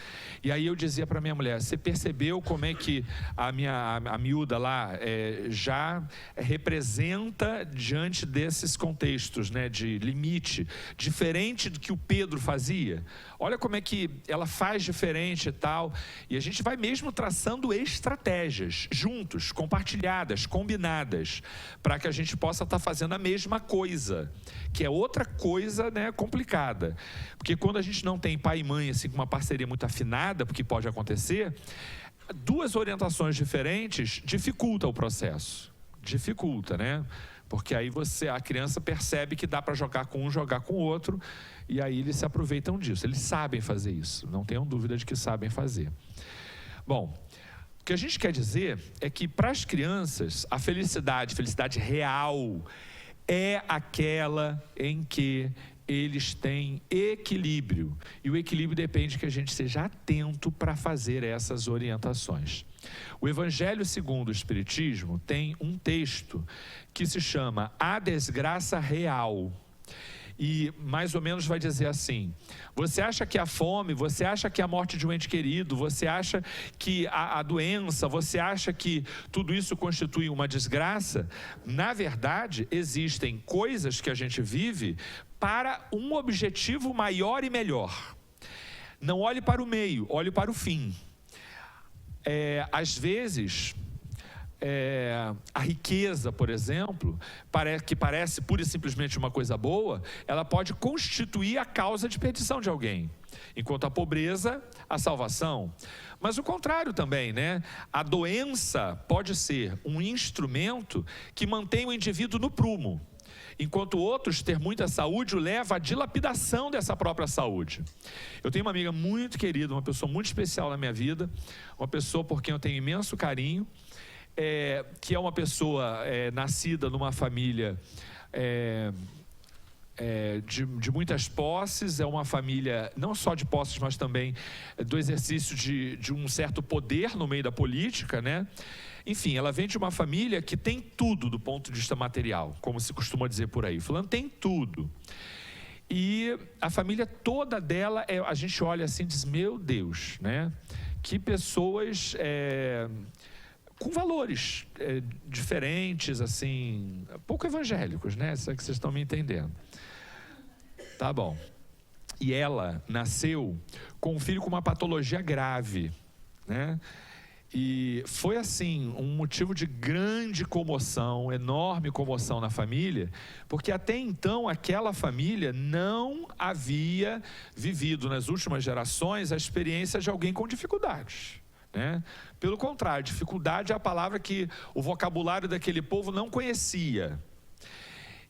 E aí eu dizia para minha mulher: você percebeu como é que a miúda lá já representa diante desses contextos, né, de limite, diferente do que o Pedro fazia? Olha como é que ela faz diferente e tal. E a gente vai mesmo traçando estratégias juntos, compartilhadas, combinadas, para que a gente possa estar fazendo a mesma coisa, que é outra coisa, né, complicada. Porque quando a gente não tem pai e mãe assim, com uma parceria muito afinada, porque pode acontecer, duas orientações diferentes dificulta o processo. Dificulta, né? Porque aí a criança percebe que dá para jogar com um, jogar com o outro, e aí eles se aproveitam disso. Eles sabem fazer isso, não tenham dúvida de que sabem fazer. Bom, o que a gente quer dizer é que para as crianças, a felicidade real, é aquela em que eles têm equilíbrio. E o equilíbrio depende que a gente seja atento para fazer essas orientações. O Evangelho segundo o Espiritismo tem um texto que se chama A Desgraça Real. e mais ou menos vai dizer assim: você acha que a fome, você acha que a morte de um ente querido, você acha que a doença, você acha que tudo isso constitui uma desgraça? Na verdade, existem coisas que a gente vive para um objetivo maior e melhor. Não olhe para o meio, olhe para o fim. Às vezes, a riqueza, por exemplo, que parece pura e simplesmente uma coisa boa, ela pode constituir a causa de perdição de alguém, enquanto a pobreza, a salvação. Mas o contrário também, né? A doença pode ser um instrumento que mantém o indivíduo no prumo, enquanto outros, ter muita saúde o leva à dilapidação dessa própria saúde. Eu tenho uma amiga muito querida, uma pessoa muito especial na minha vida, uma pessoa por quem eu tenho imenso carinho, que é uma pessoa nascida numa família de muitas posses, é uma família não só de posses, mas também do exercício de um certo poder no meio da política, né? Enfim, ela vem de uma família que tem tudo do ponto de vista material, como se costuma dizer por aí. Fulano tem tudo. E a família toda dela, a gente olha assim e diz: meu Deus, né? Que pessoas com valores diferentes, assim, pouco evangélicos, né? Se é que vocês estão me entendendo. Tá bom. E ela nasceu com um filho com uma patologia grave, né? E foi assim, um motivo de grande comoção, enorme comoção na família, porque até então aquela família não havia vivido nas últimas gerações a experiência de alguém com dificuldades, né? Pelo contrário, dificuldade é a palavra que o vocabulário daquele povo não conhecia.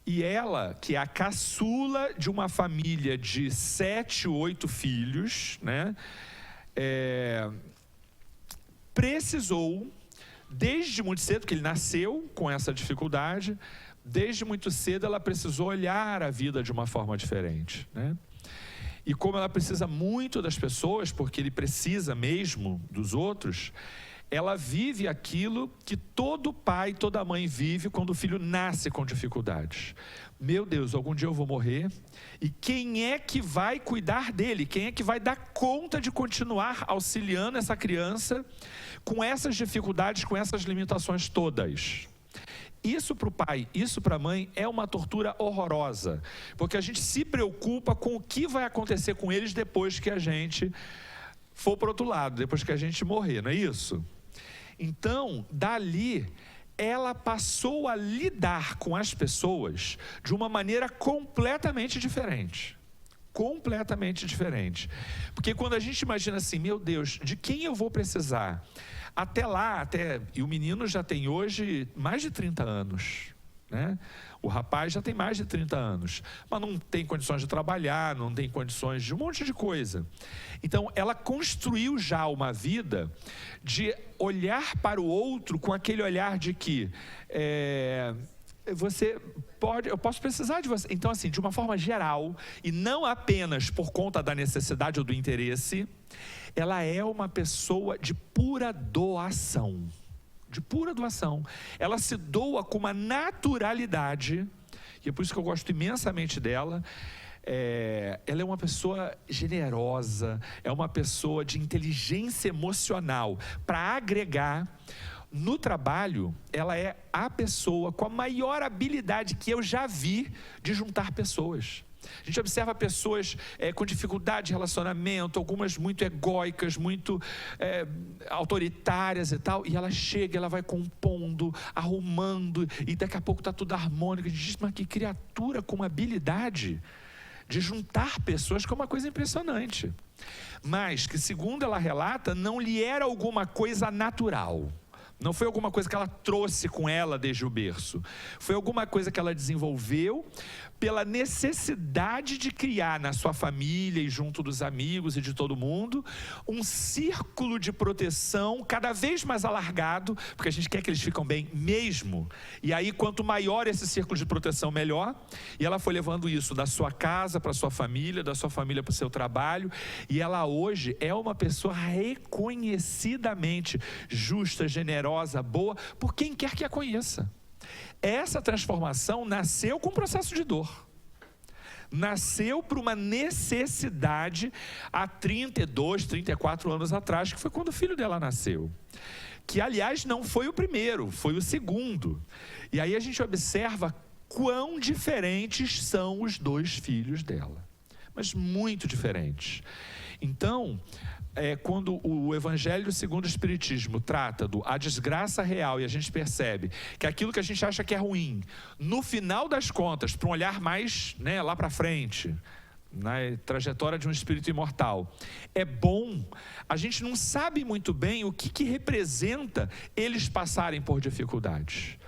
E ela, que é a caçula de uma família de 7, 8 filhos, né? Precisou, desde muito cedo, porque ele nasceu com essa dificuldade, desde muito cedo ela precisou olhar a vida de uma forma diferente, né? E como ela precisa muito das pessoas, porque ele precisa mesmo dos outros, ela vive aquilo que todo pai, toda mãe vive quando o filho nasce com dificuldades. Meu Deus, algum dia eu vou morrer, e quem é que vai cuidar dele? Quem é que vai dar conta de continuar auxiliando essa criança com essas dificuldades, com essas limitações todas? Isso para o pai, isso para a mãe é uma tortura horrorosa, porque a gente se preocupa com o que vai acontecer com eles depois que a gente for para o outro lado, depois que a gente morrer, não é isso? Então, dali, ela passou a lidar com as pessoas de uma maneira completamente diferente. Completamente diferente. Porque quando a gente imagina assim, meu Deus, de quem eu vou precisar? Até lá, e o menino já tem hoje mais de 30 anos, né? O rapaz já tem mais de 30 anos, mas não tem condições de trabalhar, não tem condições de um monte de coisa. Então, ela construiu já uma vida de olhar para o outro com aquele olhar de que eu posso precisar de você. Então, assim, de uma forma geral, e não apenas por conta da necessidade ou do interesse, ela é uma pessoa de pura doação. De pura doação. Ela se doa com uma naturalidade, e é por isso que eu gosto imensamente dela. Ela é uma pessoa generosa, é uma pessoa de inteligência emocional. Para agregar, no trabalho, ela é a pessoa com a maior habilidade que eu já vi de juntar pessoas. A gente observa pessoas com dificuldade de relacionamento, algumas muito egóicas, muito autoritárias e tal, e ela chega, ela vai compondo, arrumando, e daqui a pouco está tudo harmônico. A gente diz: mas que criatura com uma habilidade de juntar pessoas, que é uma coisa impressionante, mas que, segundo ela relata, não lhe era alguma coisa natural. Não foi alguma coisa que ela trouxe com ela desde o berço. Foi alguma coisa que ela desenvolveu pela necessidade de criar na sua família e junto dos amigos e de todo mundo um círculo de proteção cada vez mais alargado, porque a gente quer que eles fiquem bem mesmo. E aí, quanto maior esse círculo de proteção, melhor. E ela foi levando isso da sua casa para a sua família, da sua família para o seu trabalho. E ela hoje é uma pessoa reconhecidamente justa, generosa, boa, por quem quer que a conheça. Essa transformação nasceu com um processo de dor. nasceu por uma necessidade há 32, 34 anos atrás, que foi quando o filho dela nasceu. Que, aliás, não foi o primeiro, foi o segundo. E aí a gente observa quão diferentes são os dois filhos dela. Mas muito diferentes. Então, quando o Evangelho segundo o Espiritismo trata a desgraça real, e a gente percebe que aquilo que a gente acha que é ruim, no final das contas, para um olhar mais, né, lá para frente, na trajetória de um espírito imortal, é bom, a gente não sabe muito bem o que representa eles passarem por dificuldades.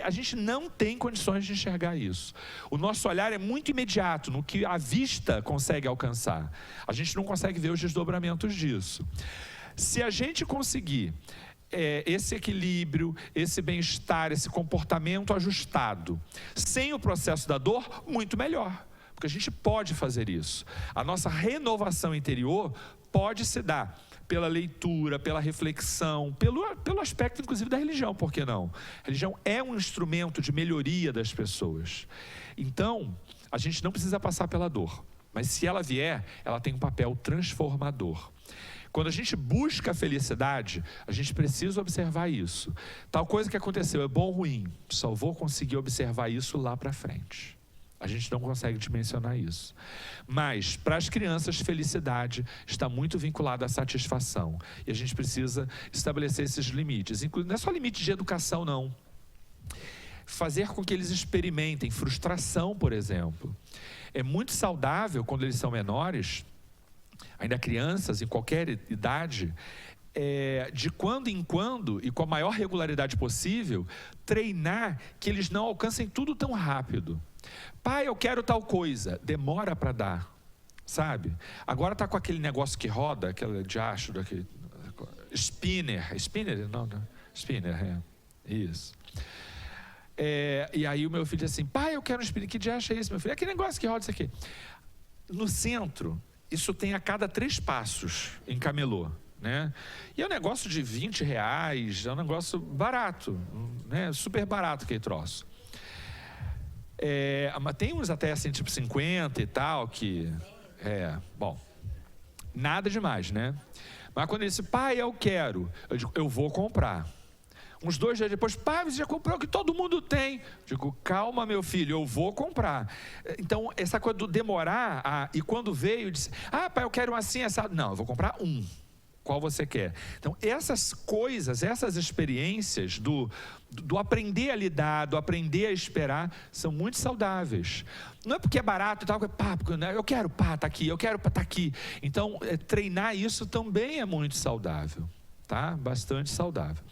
A gente não tem condições de enxergar isso. O nosso olhar é muito imediato, no que a vista consegue alcançar. A gente não consegue ver os desdobramentos disso. Se a gente conseguir esse equilíbrio, esse bem-estar, esse comportamento ajustado, sem o processo da dor, muito melhor. Porque a gente pode fazer isso. A nossa renovação interior pode se dar pela leitura, pela reflexão, pelo aspecto inclusive da religião, por que não? A religião é um instrumento de melhoria das pessoas. Então, a gente não precisa passar pela dor, mas se ela vier, ela tem um papel transformador. Quando a gente busca a felicidade, a gente precisa observar isso. Tal coisa que aconteceu é bom ou ruim, só vou conseguir observar isso lá para frente. A gente não consegue dimensionar isso. Mas, para as crianças, felicidade está muito vinculada à satisfação. E a gente precisa estabelecer esses limites. Não é só limite de educação, não. Fazer com que eles experimentem frustração, por exemplo. É muito saudável, quando eles são menores, ainda crianças, em qualquer idade, de quando em quando, e com a maior regularidade possível, treinar que eles não alcancem tudo tão rápido. Pai, eu quero tal coisa. Demora para dar, sabe? Agora está com aquele negócio que roda, aquele diacho, daquele spinner. Não. Spinner, isso. E aí o meu filho diz assim, pai, eu quero um spinner. Que diacho é esse, meu filho? É aquele negócio que roda isso aqui. No centro, isso tem a cada 3 passos em camelô, né? E é um negócio de R$20, é um negócio barato, né? Super barato aquele troço. Mas tem uns até assim, tipo 50 e tal, que bom, nada demais, né? Mas quando ele disse, pai, eu quero, eu digo, eu vou comprar. Uns 2 dias depois, pai, você já comprou o que todo mundo tem? Eu digo, calma, meu filho, eu vou comprar. Então, essa coisa do demorar, e quando veio, disse, pai, eu quero um assim, essa. Não, eu vou comprar um. Qual você quer? Então, essas coisas, essas experiências do aprender a lidar, do aprender a esperar, são muito saudáveis. Não é porque é barato e tal, eu quero, tá aqui, eu quero, tá aqui. Então, treinar isso também é muito saudável, tá? Bastante saudável.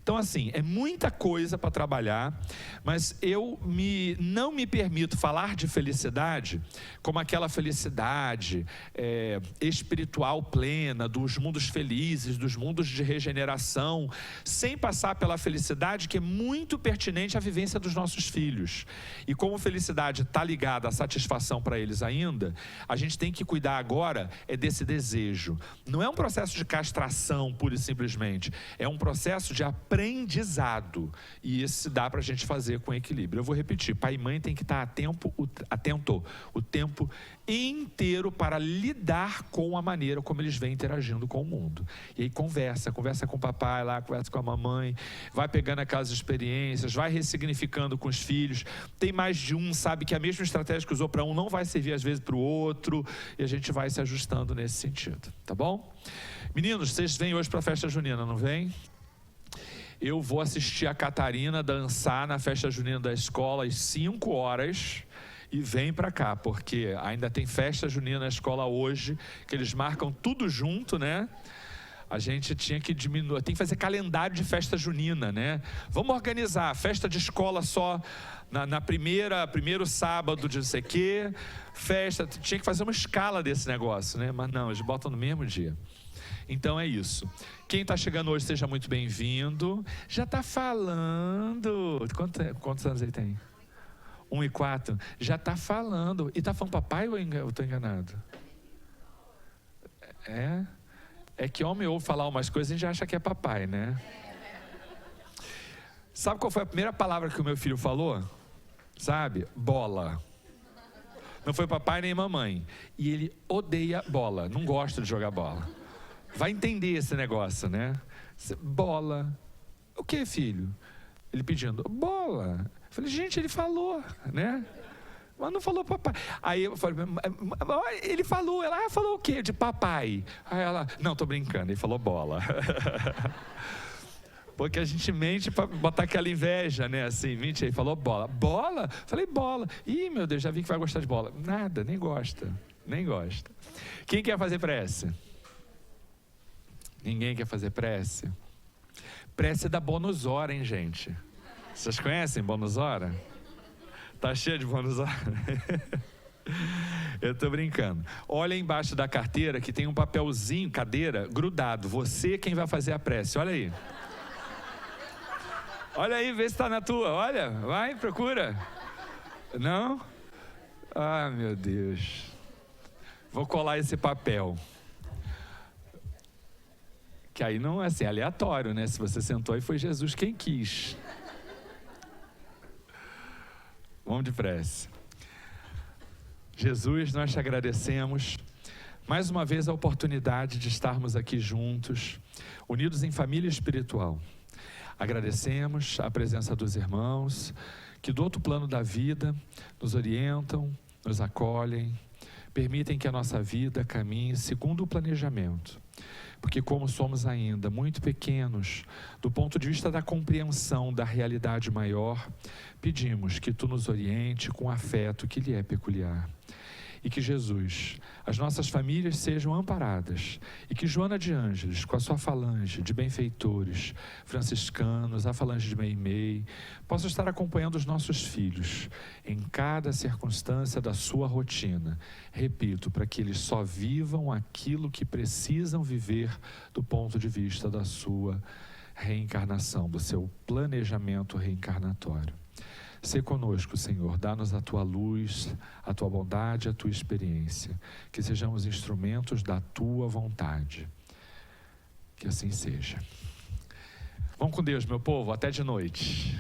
Então, assim, é muita coisa para trabalhar, mas eu não me permito falar de felicidade como aquela felicidade espiritual plena, dos mundos felizes, dos mundos de regeneração, sem passar pela felicidade que é muito pertinente à vivência dos nossos filhos. E como felicidade está ligada à satisfação para eles ainda, a gente tem que cuidar agora desse desejo. Não é um processo de castração, pura e simplesmente, é um processo de aprendizado, e esse dá para a gente fazer com equilíbrio. Eu vou repetir, pai e mãe tem que estar atento o tempo inteiro para lidar com a maneira como eles vêm interagindo com o mundo. E aí conversa com o papai lá, conversa com a mamãe, vai pegando aquelas experiências, vai ressignificando com os filhos. Tem mais de um, sabe que a mesma estratégia que usou para um não vai servir às vezes para o outro, e a gente vai se ajustando nesse sentido, tá bom? Meninos, vocês vêm hoje para a festa junina, não vêm? Eu vou assistir a Catarina dançar na festa junina da escola às 5 horas e vem para cá, porque ainda tem festa junina na escola hoje, que eles marcam tudo junto, né? A gente tinha que diminuir, tem que fazer calendário de festa junina, né? Vamos organizar festa de escola só primeiro sábado de não sei o quê, festa, tinha que fazer uma escala desse negócio, né? Mas não, eles botam no mesmo dia. Então é isso. Quem está chegando hoje, seja muito bem-vindo. Já está falando. Quantos anos ele tem? 1 e 4. Já está falando. E está falando papai ou eu estou enganado? É que homem ouve falar umas coisas e a gente acha que é papai, né? Sabe qual foi a primeira palavra que o meu filho falou? Sabe? Bola. Não foi papai nem mamãe. E ele odeia bola, não gosta de jogar bola. Vai entender esse negócio, né? Bola. O que, filho? Ele pedindo, bola. Eu falei, gente, ele falou, né? Mas não falou papai. Aí eu falei, ele falou, ela falou o quê? De papai. Aí ela, não, tô brincando, ele falou bola. Porque a gente mente para botar aquela inveja, né? Assim, mente aí, falou bola. Bola? Falei bola. Ih, meu Deus, já vi que vai gostar de bola. Nada, nem gosta. Nem gosta. Quem quer fazer prece? Ninguém quer fazer prece? Prece da Bônus Hora, hein, gente? Vocês conhecem Bônus Hora? Tá cheio de Bônus Hora? Eu tô brincando. Olha embaixo da carteira que tem um papelzinho, cadeira, grudado. Você quem vai fazer a prece, olha aí. Olha aí, vê se está na tua. Olha, vai, procura. Não? Ah, meu Deus. Vou colar esse papel. Que aí não é assim, aleatório, né? Se você sentou e foi Jesus quem quis. Vamos de prece. Jesus, nós te agradecemos mais uma vez a oportunidade de estarmos aqui juntos, unidos em família espiritual. Agradecemos a presença dos irmãos que do outro plano da vida nos orientam, nos acolhem, permitem que a nossa vida caminhe segundo o planejamento. Porque como somos ainda muito pequenos, do ponto de vista da compreensão da realidade maior, pedimos que Tu nos oriente com o afeto que lhe é peculiar. E que Jesus, as nossas famílias sejam amparadas. E que Joana de Ângeles, com a sua falange de benfeitores, franciscanos, a falange de Meimei, possa estar acompanhando os nossos filhos em cada circunstância da sua rotina. Repito, para que eles só vivam aquilo que precisam viver do ponto de vista da sua reencarnação, do seu planejamento reencarnatório. Sê conosco, Senhor, dá-nos a Tua luz, a Tua bondade, a Tua experiência, que sejamos instrumentos da Tua vontade. Que assim seja. Vamos com Deus, meu povo, até de noite.